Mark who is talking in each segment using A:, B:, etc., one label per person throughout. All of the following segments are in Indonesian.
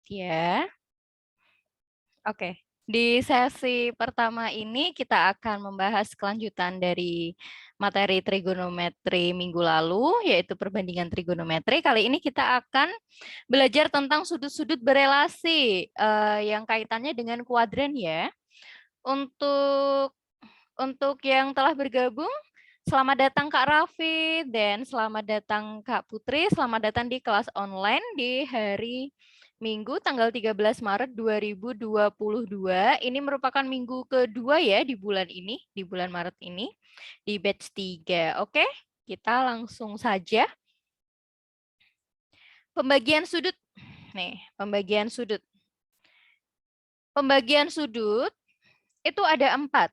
A: ya. Oke, di sesi pertama ini kita akan membahas kelanjutan dari materi trigonometri minggu lalu, yaitu perbandingan trigonometri. Kali ini kita akan belajar tentang sudut-sudut berelasi yang kaitannya dengan kuadran ya. Untuk yang telah bergabung, selamat datang Kak Raffi dan selamat datang Kak Putri. Selamat datang di kelas online di hari Minggu tanggal 13 Maret 2022. Ini merupakan minggu kedua ya di bulan ini, di bulan Maret ini, di batch 3. Oke, kita langsung saja. Pembagian sudut. Nih, pembagian sudut. Pembagian sudut itu ada 4.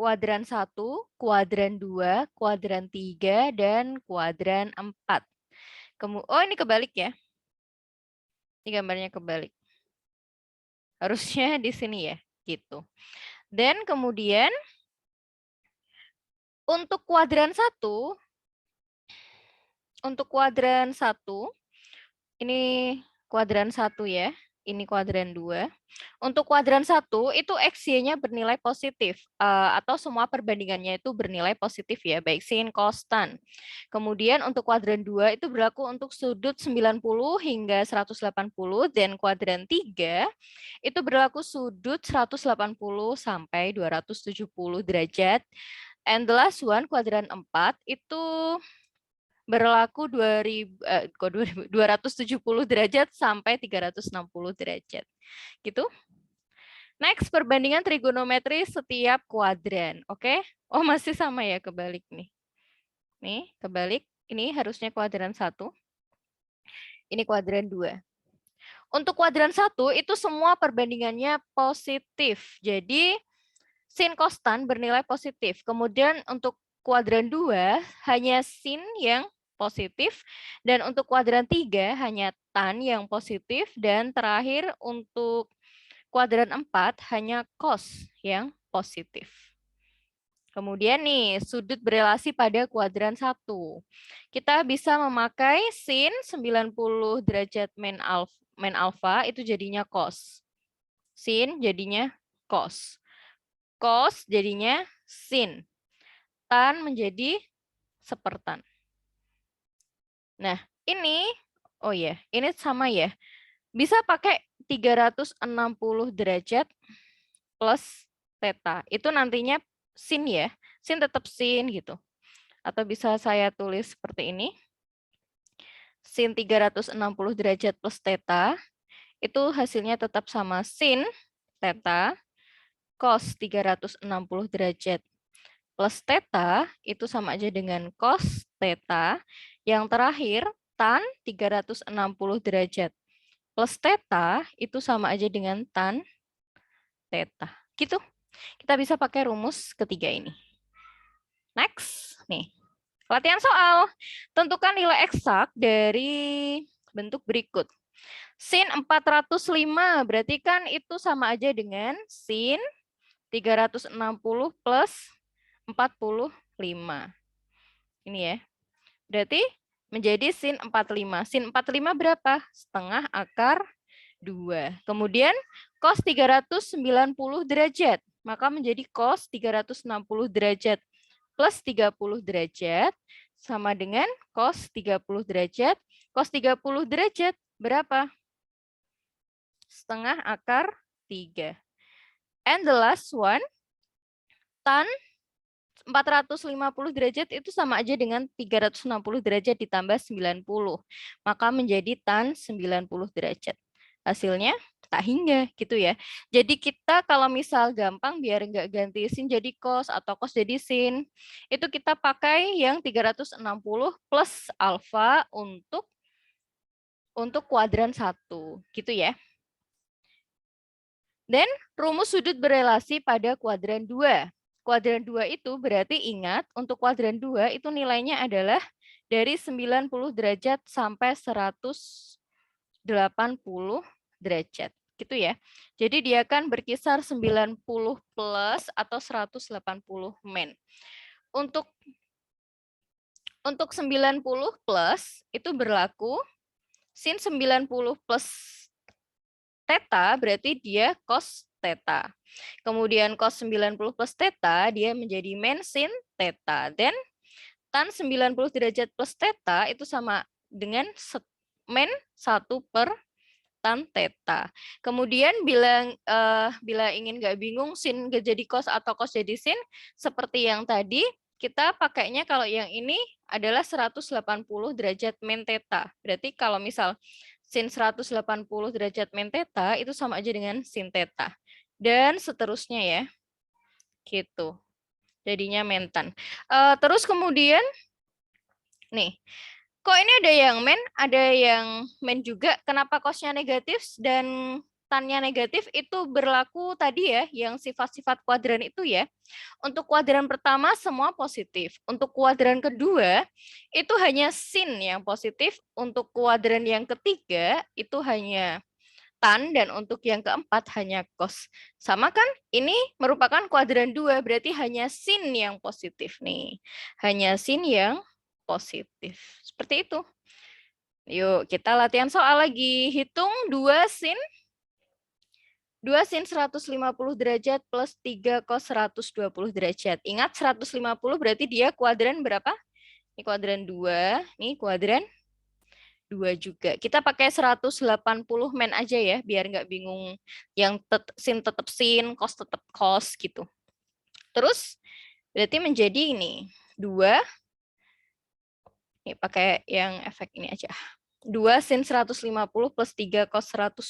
A: Kuadran 1, kuadran 2, kuadran 3, dan kuadran 4. Oh, ini kebalik ya. Ini gambarnya kebalik. Harusnya di sini ya, gitu. Dan kemudian untuk kuadran 1, ini kuadran 1 ya. Ini kuadran 2. Untuk kuadran 1 itu XY-nya bernilai positif atau semua perbandingannya itu bernilai positif ya, baik sin, cos, tan. Kemudian untuk kuadran 2 itu berlaku untuk sudut 90 hingga 180 dan kuadran 3 itu berlaku sudut 180 sampai 270 derajat. And the last one, kuadran 4 itu berlaku 270 derajat sampai 360 derajat. Gitu. Next, perbandingan trigonometri setiap kuadran. Oke? Oh, masih sama ya, kebalik nih. Nih, kebalik. Ini harusnya kuadran 1. Ini kuadran 2. Untuk kuadran 1 itu semua perbandingannya positif. Jadi sin kostan bernilai positif. Kemudian untuk kuadran 2 hanya sin yang positif, dan untuk kuadran 3 hanya tan yang positif, dan terakhir untuk kuadran 4 hanya cos yang positif. Kemudian nih, sudut berelasi pada kuadran 1. Kita bisa memakai sin 90 derajat min alfa itu jadinya cos. Sin jadinya cos. Cos jadinya sin. Tan menjadi sepertan. Nah, ini, oh ya, ini sama ya. Bisa pakai 360 derajat plus theta. Itu nantinya sin ya. Sin tetap sin gitu. Atau bisa saya tulis seperti ini. Sin 360 derajat plus theta. Itu hasilnya tetap sama sin theta cos 360 derajat plus theta itu sama aja dengan cos theta. Yang terakhir, tan 360 derajat plus theta itu sama aja dengan tan theta. Gitu. Kita bisa pakai rumus ketiga ini. Next, nih. Latihan soal. Tentukan nilai eksak dari bentuk berikut. Sin 405 berarti kan itu sama aja dengan sin 360 plus 45. Ini ya. Berarti menjadi sin 45. Sin 45 berapa? Setengah akar 2. Kemudian cos 390 derajat. Maka menjadi cos 360 derajat plus 30 derajat sama dengan cos 30 derajat. Cos 30 derajat berapa? Setengah akar 3. And the last one, tan 450 derajat itu sama aja dengan 360 derajat ditambah 90. Maka menjadi tan 90 derajat. Hasilnya tak hingga gitu ya. Jadi kita kalau misal gampang biar nggak ganti sin jadi cos atau cos jadi sin, itu kita pakai yang 360 plus alfa untuk kuadran 1 gitu ya. Dan rumus sudut berelasi pada kuadran 2. Kuadran 2 itu berarti ingat untuk kuadran 2 itu nilainya adalah dari 90 derajat sampai 180 derajat. Gitu ya. Jadi dia akan berkisar 90 plus atau 180 min. Untuk 90 plus itu berlaku sin 90 plus theta berarti dia cos theta. Kemudian cos 90 plus theta dia menjadi men sin theta. Dan tan 90 derajat plus theta itu sama dengan men 1 per tan theta. Kemudian bila ingin nggak bingung sin nggak jadi cos atau cos jadi sin, seperti yang tadi, kita pakainya kalau yang ini adalah 180 derajat men theta. Berarti kalau misal sin 180 derajat men theta itu sama aja dengan sin theta. Dan seterusnya ya. Gitu. Jadinya men tan. Terus kemudian nih, kok ini ada yang men juga. Kenapa cosnya negatif dan tannya negatif? Itu berlaku tadi ya, yang sifat-sifat kuadran itu ya. Untuk kuadran pertama semua positif. Untuk kuadran kedua itu hanya sin yang positif. Untuk kuadran yang ketiga itu hanya tan, dan untuk yang keempat hanya cos. Sama kan? Ini merupakan kuadran 2, berarti hanya sin yang positif nih. Hanya sin yang positif. Seperti itu. Yuk, kita latihan soal lagi. Hitung 2 sin 150 derajat plus 3 cos 120 derajat. Ingat 150 berarti dia kuadran berapa? Ini kuadran 2, ini kuadran 2 juga. Kita pakai 180 men aja ya, biar nggak bingung yang sin tetap sin, cos tetap cos gitu. Terus berarti menjadi ini 2, ini pakai yang efek ini aja. 2 sin 150 plus 3 cos 120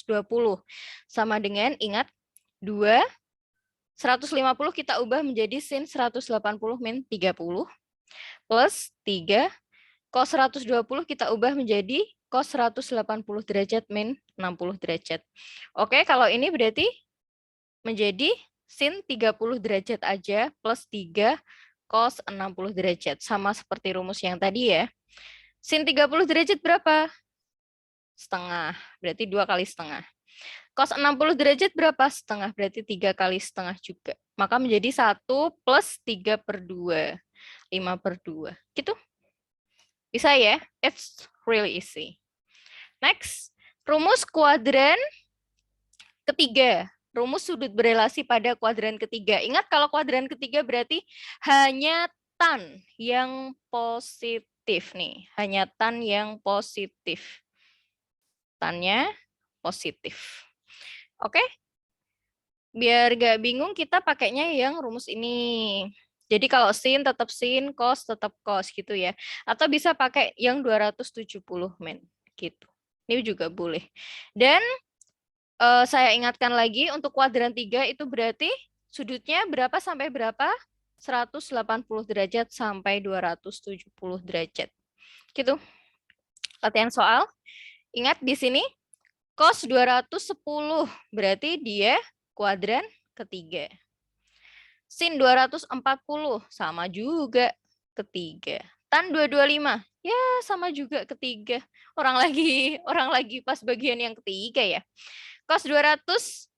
A: sama dengan, ingat 2 150 kita ubah menjadi sin 180 min 30 plus 3 cos 120 kita ubah menjadi cos 180 derajat min 60 derajat. Oke, kalau ini berarti menjadi sin 30 derajat aja plus 3 cos 60 derajat. Sama seperti rumus yang tadi ya. Sin 30 derajat berapa? Setengah. Berarti 2 kali setengah. Cos 60 derajat berapa? Setengah. Berarti 3 kali setengah juga. Maka menjadi 1 plus 3 per 2. 5 per 2. Gitu. Bisa ya? It's really easy. Next, rumus kuadran ketiga. Rumus sudut berelasi pada kuadran ketiga. Ingat kalau kuadran ketiga berarti hanya tan yang positif nih. Hanya tan yang positif. Tannya positif. Oke? Biar gak bingung kita pakainya yang rumus ini. Jadi kalau sin tetap sin, cos tetap cos gitu ya. Atau bisa pakai yang 270 men gitu. Ini juga boleh. Dan saya ingatkan lagi untuk kuadran 3 itu berarti sudutnya berapa sampai berapa? 180 derajat sampai 270 derajat. Gitu. Latihan soal. Ingat di sini cos 210 berarti dia kuadran ketiga. Sin 240 sama juga ketiga. Tan 225 ya sama juga ketiga. Orang lagi pas bagian yang ketiga ya. Cos 210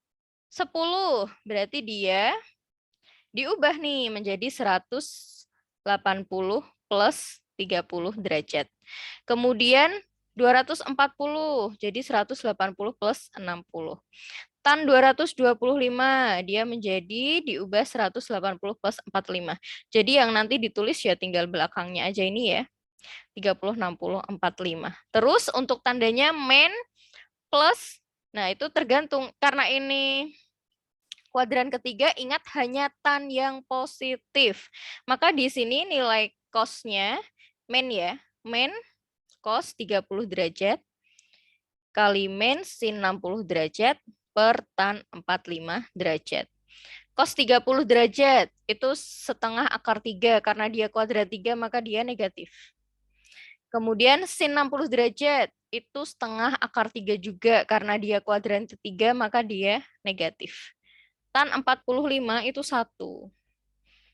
A: berarti dia diubah nih menjadi 180 plus 30 derajat. Kemudian 240 jadi 180 plus 60. Tan 225 dia menjadi diubah 180 plus 45. Jadi yang nanti ditulis ya tinggal belakangnya aja ini ya. 30, 60, 45. Terus untuk tandanya men plus, nah itu tergantung. Karena ini kuadran ketiga, ingat hanya tan yang positif. Maka di sini nilai cos-nya, men ya, men cos 30 derajat kali men sin 60 derajat per tan 45 derajat. Cos 30 derajat itu setengah akar 3 karena dia kuadrat 3 maka dia negatif. Kemudian sin 60 derajat itu setengah akar 3 juga karena dia kuadran ketiga maka dia negatif. Tan 45 itu 1.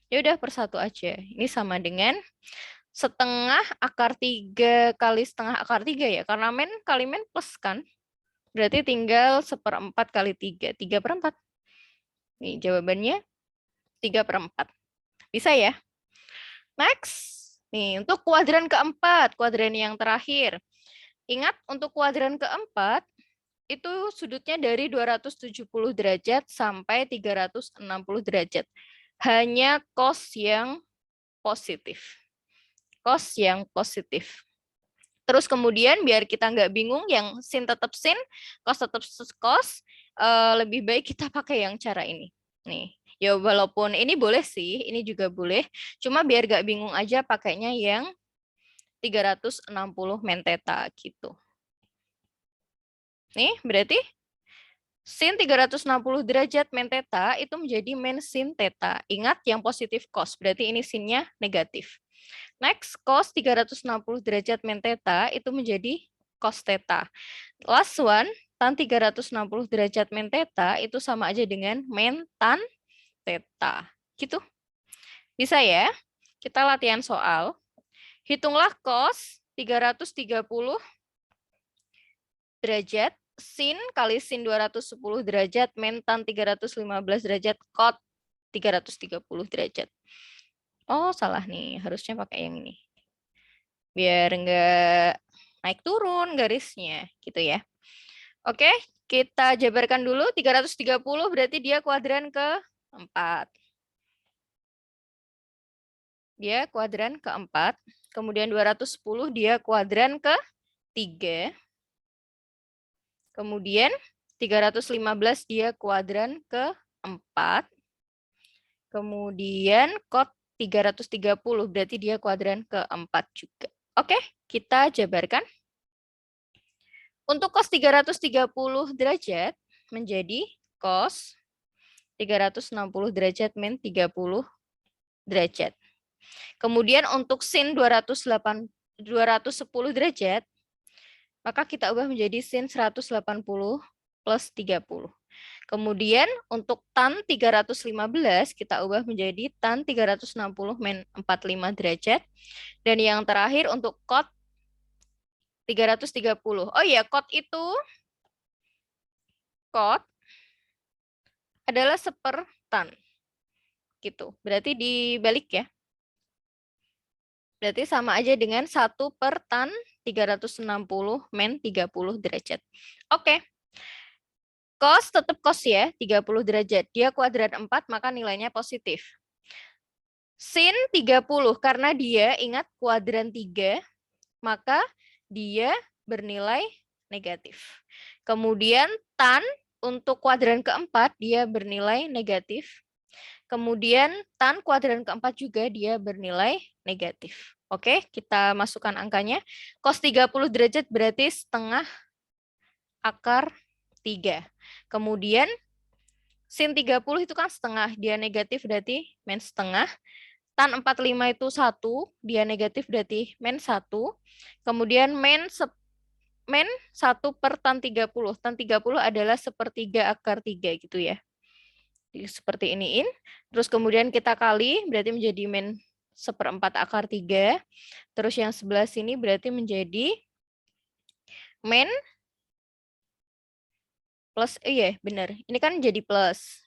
A: Ya udah per 1 aja. Ini sama dengan setengah akar 3 kali setengah akar 3 ya. Karena men kali men plus kan. Berarti tinggal 1/4 kali 3. 3/4. Nih jawabannya 3/4. Bisa ya? Next. Nih untuk kuadran keempat. Kuadran yang terakhir. Ingat untuk kuadran keempat. itu sudutnya dari 270 derajat sampai 360 derajat. Hanya cos yang positif. Cos yang positif. Terus kemudian biar kita nggak bingung, yang sin tetap sin, cos tetap cos, lebih baik kita pakai yang cara ini. Nih, ya walaupun ini boleh sih, ini juga boleh. Cuma biar nggak bingung aja pakainya yang 360 men theta gitu. Nih, berarti sin 360 derajat men theta itu menjadi men sin theta. Ingat yang positif cos, berarti ini sinnya negatif. Next, cos 360 derajat men theta itu menjadi cos theta. Last one, tan 360 derajat men theta itu sama aja dengan men tan theta. Gitu. Bisa ya? Kita latihan soal. Hitunglah cos 330 derajat sin kali sin 210 derajat men tan 315 derajat cot 330 derajat. Oh, salah nih. Harusnya pakai yang ini. Biar enggak naik turun garisnya, gitu ya. Oke, kita jabarkan dulu. 330 berarti dia kuadran ke-4. Dia kuadran ke-4. Kemudian 210 dia kuadran ke-3. Kemudian 315 dia kuadran ke-4. Kemudian cot 330 berarti dia kuadran ke-4 juga. Oke, kita jabarkan. Untuk cos 330 derajat menjadi cos 360 derajat min 30 derajat. Kemudian untuk sin 210 derajat, maka kita ubah menjadi sin 180 plus 30. Kemudian untuk tan 315 kita ubah menjadi tan 360 min 45 derajat. Dan yang terakhir untuk cot 330. Oh iya, cot itu cot adalah sepertan. Gitu. Berarti dibalik ya. Berarti sama aja dengan 1 per tan 360 men 30 derajat. Oke. Cos tetap cos ya, 30 derajat. Dia kuadrat 4, maka nilainya positif. Sin 30, karena dia ingat kuadran 3, maka dia bernilai negatif. Kemudian tan untuk kuadran keempat, dia bernilai negatif. Kemudian tan kuadran keempat juga dia bernilai negatif. Oke, kita masukkan angkanya. Cos 30 derajat berarti setengah akar 3. Kemudian sin 30 itu kan setengah, dia negatif berarti men setengah. Tan 45 itu 1, dia negatif berarti men 1. Kemudian men 1 per tan 30. Tan 30 adalah sepertiga akar 3 gitu ya. Jadi seperti iniin. Terus kemudian kita kali berarti menjadi men 1/4 akar 3. Terus yang sebelah sini berarti menjadi men plus, iya benar. Ini kan jadi plus.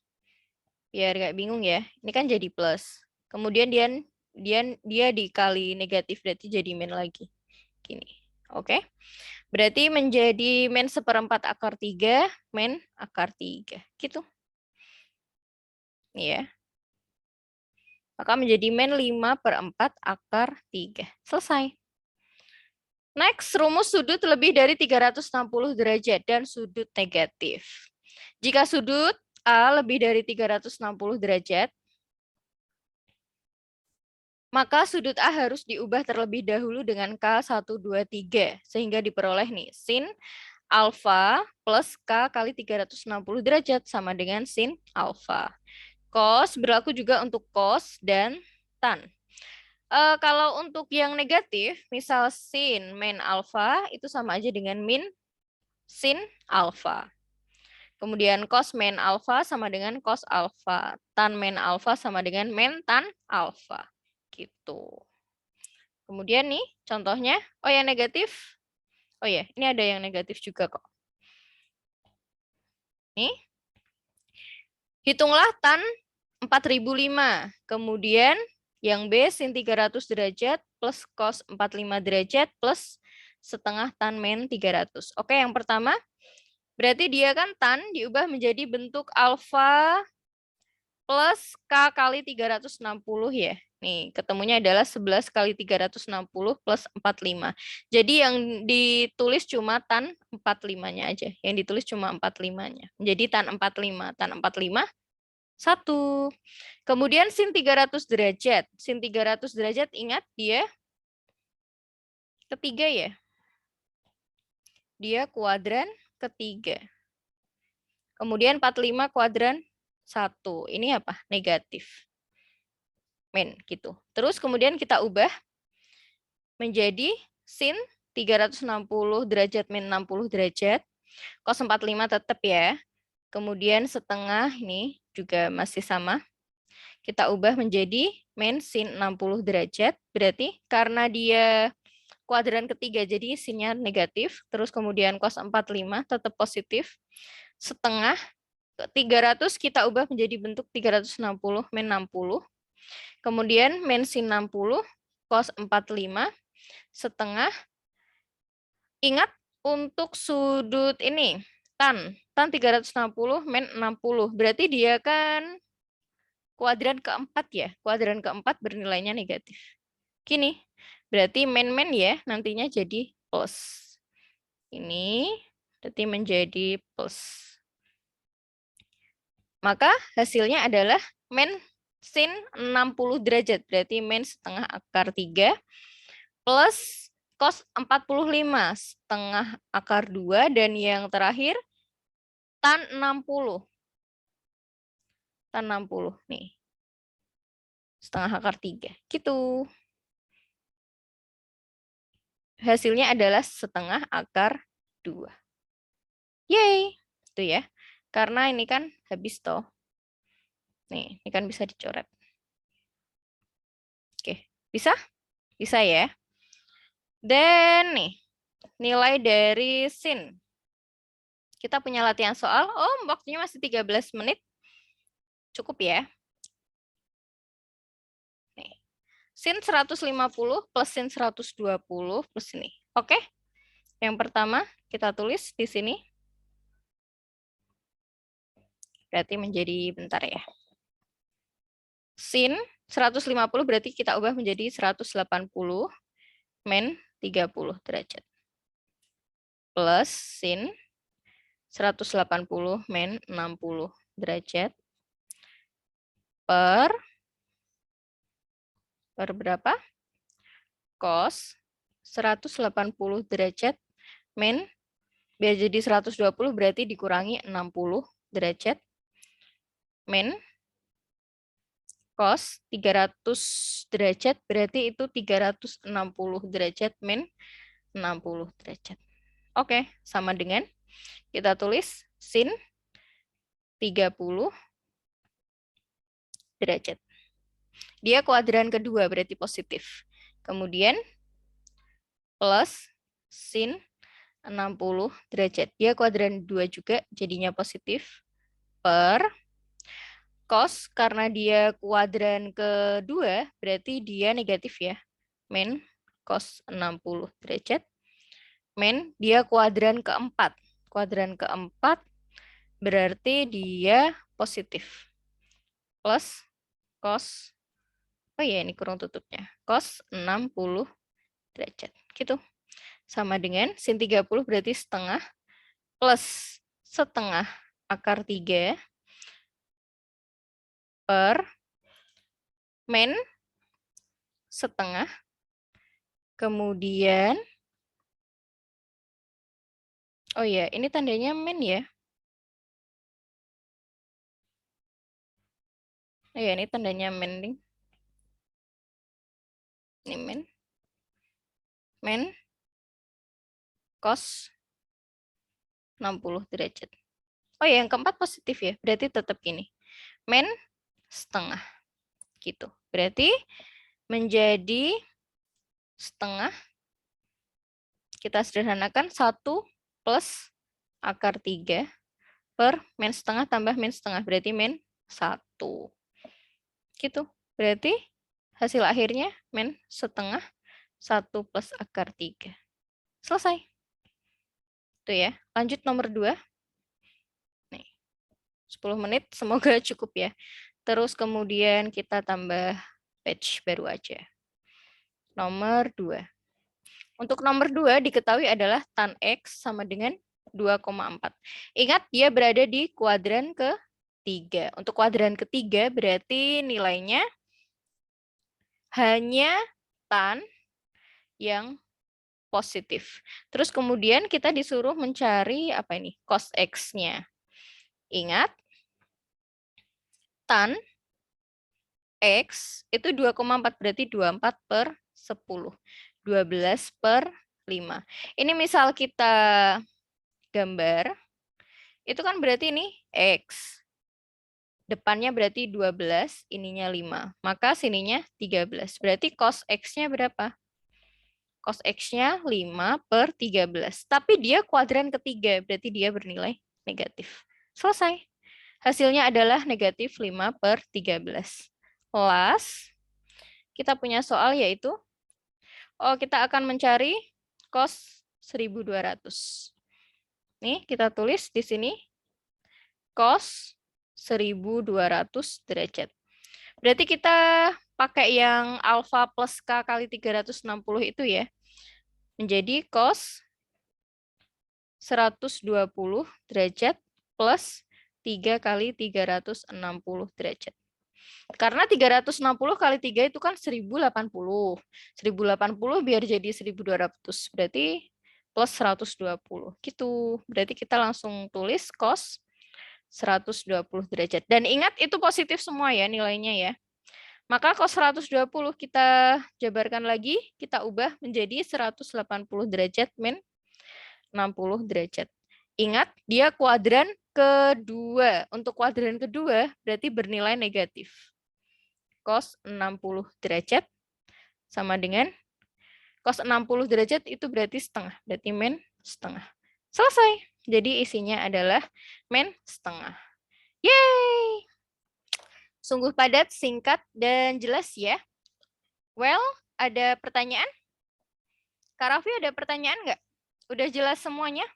A: Biar nggak bingung ya. Ini kan jadi plus. Kemudian dia dikali negatif berarti jadi men lagi. Gini. Oke. Berarti menjadi men 1/4 akar 3, men akar 3. Gitu. Nih ya. Maka menjadi men 5/4 akar 3. Selesai. Next, rumus sudut lebih dari 360 derajat dan sudut negatif. Jika sudut A lebih dari 360 derajat, maka sudut A harus diubah terlebih dahulu dengan K123, sehingga diperoleh nih, sin alfa plus K kali 360 derajat sama dengan sin alfa. Cos berlaku juga untuk cos dan tan. Kalau untuk yang negatif, misal sin min alfa itu sama aja dengan min sin alfa. Kemudian cos min alfa sama dengan cos alfa. Tan min alfa sama dengan min tan alfa. Gitu. Kemudian nih contohnya, oh yang negatif. Oh ya, ini ada yang negatif juga kok. Nih. Hitunglah tan 4005. Kemudian yang B sin 300 derajat plus cos 45 derajat plus setengah tan min 300. Oke, yang pertama Berarti dia kan tan diubah menjadi bentuk alfa plus K kali 360 ya. Nih, ketemunya adalah 11 kali 360 plus 45. Jadi yang ditulis cuma tan 45-nya aja. Yang ditulis cuma 45-nya. Jadi tan 45. Tan 45, 1. Kemudian sin 300 derajat. Sin 300 derajat, ingat dia ketiga ya. Dia kuadran ketiga. Kemudian 45 kuadran 1. Ini apa? Negatif. Min, gitu. Terus kemudian kita ubah menjadi sin 360 derajat min 60 derajat. Cos 45 tetap ya. Kemudian setengah ini juga masih sama. Kita ubah menjadi min sin 60 derajat. Berarti karena dia kuadran ketiga jadi sinnya negatif. Terus kemudian cos 45 tetap positif. Setengah 300 kita ubah menjadi bentuk 360 min 60. Kemudian min sin 60 cos 45 setengah. Ingat untuk sudut ini tan 360 min 60. Berarti dia kan kuadran keempat ya. Kuadran keempat bernilainya negatif. Gini. Berarti min ya nantinya jadi plus. Ini berarti menjadi plus. Maka hasilnya adalah min sin 60 derajat. Berarti min setengah akar 3 plus cos 45 setengah akar 2. Dan yang terakhir tan 60. Tan 60 nih. Setengah akar 3. Gitu. Hasilnya adalah setengah akar 2. Yeay. Itu ya. Karena ini kan habis toh. Nih, ini kan bisa dicoret. Oke, bisa? Bisa ya. Dan nih, nilai dari sin. Kita punya latihan soal. Oh, waktunya masih 13 menit. Cukup ya. Nih. Sin 150 plus sin 120 plus ini. Oke. Yang pertama, kita tulis di sini. Berarti menjadi, bentar ya. Sin 150 berarti kita ubah menjadi 180 min 30 derajat. Plus sin 180 min 60 derajat per berapa? Cos 180 derajat min, biar jadi 120 berarti dikurangi 60 derajat min cos 300 derajat berarti itu 360 derajat min 60 derajat. Oke, sama dengan kita tulis sin 30 derajat. Dia kuadran kedua berarti positif. Kemudian plus sin 60 derajat. Dia kuadran 2 juga jadinya positif per cos karena dia kuadran kedua berarti dia negatif ya. Min cos 60 derajat. Min dia kuadran keempat. Kuadran keempat berarti dia positif. Plus cos, oh ya ini kurung tutupnya. Cos 60 derajat. Gitu. Sama dengan sin 30 berarti setengah plus setengah akar 3 per min setengah. Kemudian, oh ya, ini tandanya min ya. Oh ya, ini tandanya min. Ini min. Min cos 60 derajat. Oh ya, yang keempat positif ya. Berarti tetap gini. Min setengah. Gitu. Berarti menjadi setengah. Kita sederhanakan 1 plus akar 3 per min setengah tambah min setengah. Berarti min 1. Gitu. Berarti hasil akhirnya min setengah 1 plus akar 3. Selesai. Itu ya. Lanjut nomor 2. 10 menit, semoga cukup ya. Terus kemudian kita tambah batch baru aja. Nomor 2. Untuk nomor 2 diketahui adalah tan X sama dengan 2,4. Ingat, dia berada di kuadran ketiga. Untuk kuadran ketiga berarti nilainya hanya tan yang positif. Terus kemudian kita disuruh mencari apa ini? Cos X-nya. Ingat, tan X itu 2,4, berarti 24 per 10. 12 per 5. Ini misal kita gambar, itu kan berarti ini X. Depannya berarti 12, ininya 5. Maka sininya 13. Berarti cos X-nya berapa? Cos X-nya 5 per 13. Tapi dia kuadran ketiga, berarti dia bernilai negatif. Selesai. Hasilnya adalah negatif 5 per 13. Last, kita punya soal yaitu, kita akan mencari cos 1200. Nih, kita tulis di sini, cos 1200 derajat. Berarti kita pakai yang alfa plus K kali 360 itu ya. Menjadi cos 120 derajat plus 3 kali 360 derajat. Karena 360 kali 3 itu kan 1080. 1080 biar jadi 1200. Berarti plus 120. Gitu. Berarti kita langsung tulis cos 120 derajat. Dan ingat itu positif semua ya nilainya ya. Maka cos 120 kita jabarkan lagi, kita ubah menjadi 180 derajat min 60 derajat. Ingat, dia kuadran kedua. Untuk kuadran kedua berarti bernilai negatif. Cos 60 derajat sama dengan cos 60 derajat itu berarti setengah. Berarti min setengah. Selesai. Jadi isinya adalah min setengah. Yeay! Sungguh padat, singkat, dan jelas ya. Well, ada pertanyaan? Kak Raffi ada pertanyaan nggak? Udah jelas semuanya?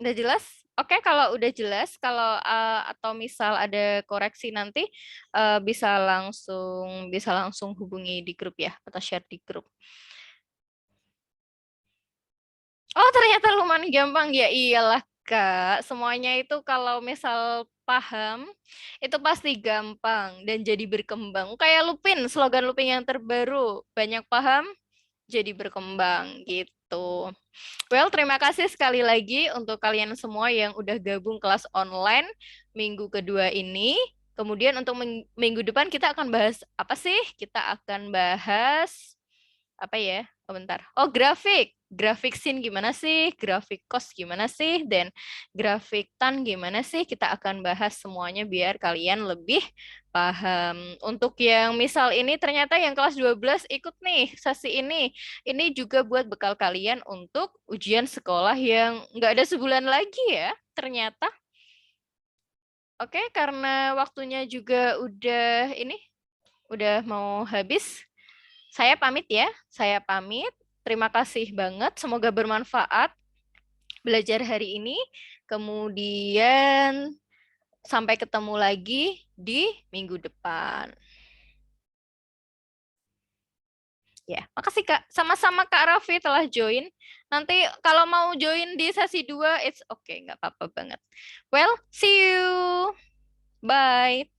A: Udah jelas? Oke, kalau udah jelas, kalau atau misal ada koreksi nanti bisa langsung hubungi di grup ya, atau share di grup. Oh, ternyata lumayan gampang ya. Iyalah, Kak. Semuanya itu kalau misal paham, itu pasti gampang dan jadi berkembang. Kayak Lupin, slogan Lupin yang terbaru. Banyak paham, jadi berkembang gitu. Well, terima kasih sekali lagi untuk kalian semua yang udah gabung kelas online minggu kedua ini. Kemudian untuk minggu depan kita akan bahas apa sih? Kita akan bahas apa ya? Oh, bentar. Oh, grafik. Grafik scene gimana sih? Grafik cost gimana sih? Dan grafik tan gimana sih? Kita akan bahas semuanya biar kalian lebih paham. Untuk yang misal ini ternyata yang kelas 12 ikut nih sesi ini. Ini juga buat bekal kalian untuk ujian sekolah yang nggak ada sebulan lagi ya, ternyata. Oke, karena waktunya juga udah mau habis. Saya pamit ya, saya pamit. Terima kasih banget, semoga bermanfaat belajar hari ini. Kemudian sampai ketemu lagi di minggu depan. Ya, makasih Kak. Sama-sama Kak Raffi telah join. Nanti kalau mau join di sesi 2, it's okay, nggak apa-apa banget. Well, see you. Bye.